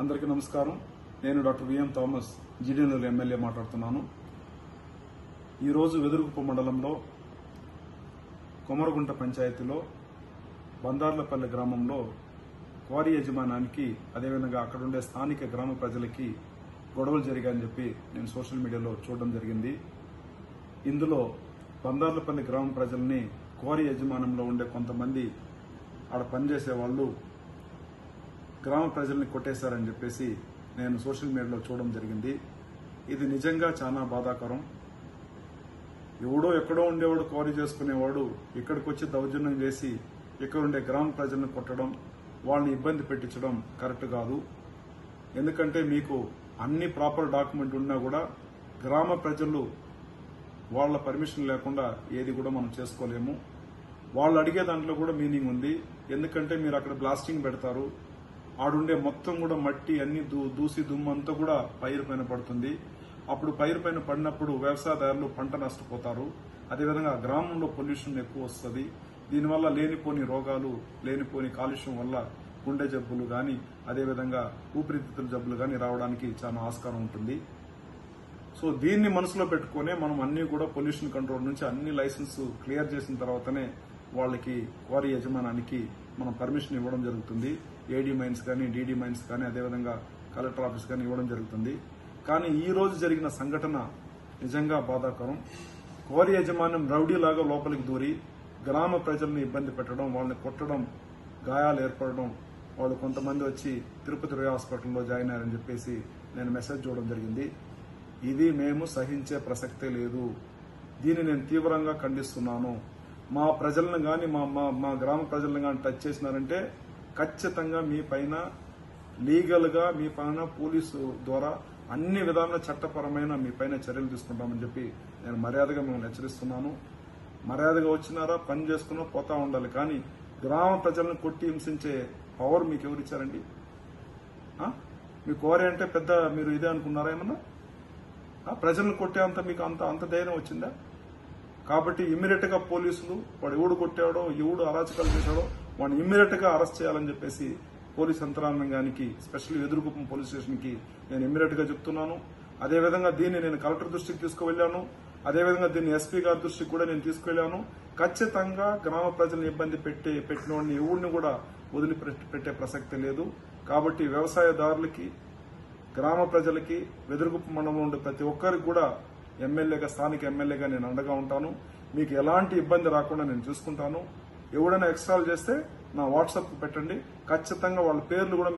అందరికీ నమస్కారం. నేను డాక్టర్ విఎం థామస్ జీడీఎన్ఎల్ ఎమ్మెల్యే మాట్లాడుతున్నాను. ఈరోజు వెదురుగుప్ప మండలంలో కొమరగుంట పంచాయతీలో బందార్లపల్లి గ్రామంలో క్వారీ యజమానానికి అదేవిధంగా అక్కడుండే స్థానిక గ్రామ ప్రజలకి గొడవలు జరిగాయని చెప్పి నేను సోషల్ మీడియాలో చూడడం జరిగింది. ఇందులో బందార్లపల్లి గ్రామ ప్రజల్ని క్వారీ యజమానంలో ఉండే కొంతమంది ఆడ పనిచేసే వాళ్ళు గ్రామ ప్రజల్ని కొట్టేశారని చెప్పేసి నేను సోషల్ మీడియాలో చూడడం జరిగింది. ఇది నిజంగా చాలా బాధాకరం. ఎవడో ఎక్కడో ఉండేవాడు క్వారీ చేసుకునేవాడు ఇక్కడికి వచ్చి దౌర్జన్యం చేసి ఇక్కడ ఉండే గ్రామ ప్రజలను కొట్టడం, వాళ్ళని ఇబ్బంది పెట్టించడం కరెక్ట్ కాదు. ఎందుకంటే మీకు అన్ని ప్రాపర్ డాక్యుమెంట్ ఉన్నా కూడా గ్రామ ప్రజలు వాళ్ళ పర్మిషన్ లేకుండా ఏది కూడా మనం చేసుకోలేము. వాళ్ళు అడిగే దాంట్లో కూడా మీనింగ్ ఉంది. ఎందుకంటే మీరు అక్కడ బ్లాస్టింగ్ పెడతారు, ఆడుండే మొత్తం కూడా మట్టి అన్ని దూసి దుమ్ము అంతా కూడా పైరు పైన పడుతుంది. అప్పుడు పైరు పైన పడినప్పుడు వ్యవసాయదారులు పంట నష్టపోతారు. అదేవిధంగా గ్రామంలో పొల్యూషన్ ఎక్కువ వస్తుంది. దీనివల్ల లేనిపోని రోగాలు, లేనిపోని కాలుష్యం వల్ల గుండె జబ్బులు గాని అదేవిధంగా ఊపిరితిత్తుల జబ్బులు గాని రావడానికి చాలా ఆస్కారం ఉంటుంది. సో దీన్ని మనసులో పెట్టుకునే మనం అన్ని కూడా పొల్యూషన్ కంట్రోల్ నుంచి అన్ని లైసెన్స్ క్లియర్ చేసిన తర్వాతనే వాళ్ళకి క్వారీ యజమానానికి మనం పర్మిషన్ ఇవ్వడం జరుగుతుంది. ఏడీ మైన్స్ కానీ, డీడీ మైన్స్ కానీ, అదేవిధంగా కలెక్టర్ ఆఫీస్ కానీ ఇవ్వడం జరుగుతుంది. కానీ ఈ రోజు జరిగిన సంఘటన నిజంగా బాధాకరం. క్వారీ యజమాన్యం రౌడీలాగా లోపలికి దూరి గ్రామ ప్రజల్ని ఇబ్బంది పెట్టడం, వాళ్ళని కొట్టడం, గాయాలు ఏర్పడడం, వాళ్ళు కొంతమంది వచ్చి తిరుపతి రే హాస్పిటల్లో జాయిన్ అయ్యారని చెప్పేసి నేను మెసేజ్ చూడడం జరిగింది. ఇది మేము సహించే ప్రసక్తే లేదు. దీన్ని నేను తీవ్రంగా ఖండిస్తున్నాను. మా ప్రజలను గాని మా గ్రామ ప్రజలను గాని టచ్ చేసినారంటే ఖచ్చితంగా మీ పైన లీగల్ గా మీ పైన పోలీసు ద్వారా అన్ని విధాల చట్టపరమైన మీ పైన చర్యలు తీసుకుంటామని చెప్పి నేను మర్యాదగా మిమ్మల్ని హెచ్చరిస్తున్నాను. మర్యాదగా వచ్చినారా, పని చేసుకున్నా పోతా ఉండాలి. కానీ గ్రామ ప్రజలను కొట్టి హింసించే పవర్ మీకు ఎవరిచ్చారండి? మీ కోరే అంటే పెద్ద మీరు ఇదే అనుకున్నారా? ఏమన్నా ప్రజలను కొట్టే అంత మీకు అంత ధైర్యం వచ్చిందా? కాబట్టి ఇమ్మీడియట్ గా పోలీసులు వాడు ఎవడు కొట్టాడో, ఎవడు అరాచకాలు చేశాడో వాడిని ఇమ్మీడియట్ గా అరెస్ట్ చేయాలని చెప్పేసి పోలీస్ యంత్రాంగానికి, స్పెషల్లీ వెదురుగుప్పం పోలీస్ స్టేషన్ కి నేను ఇమ్మీడియట్ గా చెప్తున్నాను. అదేవిధంగా దీన్ని నేను కలెక్టర్ దృష్టికి తీసుకువెళ్లాను. అదేవిధంగా దీన్ని ఎస్పీ గారి దృష్టికి కూడా నేను తీసుకువెళ్లాను. ఖచ్చితంగా గ్రామ ప్రజలను ఇబ్బంది పెట్టిన వాడిని ఎవరిని కూడా వదిలిపెట్టే ప్రసక్తి లేదు. కాబట్టి వ్యవసాయదారులకి, గ్రామ ప్రజలకి, వెదురుగుప్ప మండలంలో ఉండే ప్రతి ఒక్కరికి కూడా ఎమ్మెల్యేగా, స్థానిక ఎమ్మెల్యేగా నేను అండగా ఉంటాను. మీకు ఎలాంటి ఇబ్బంది రాకుండా నేను చూసుకుంటాను. ఎవడైనా ఎక్స్ట్రాలు చేస్తే నా వాట్సాప్ పెట్టండి. ఖచ్చితంగా వాళ్ళ పేర్లు కూడా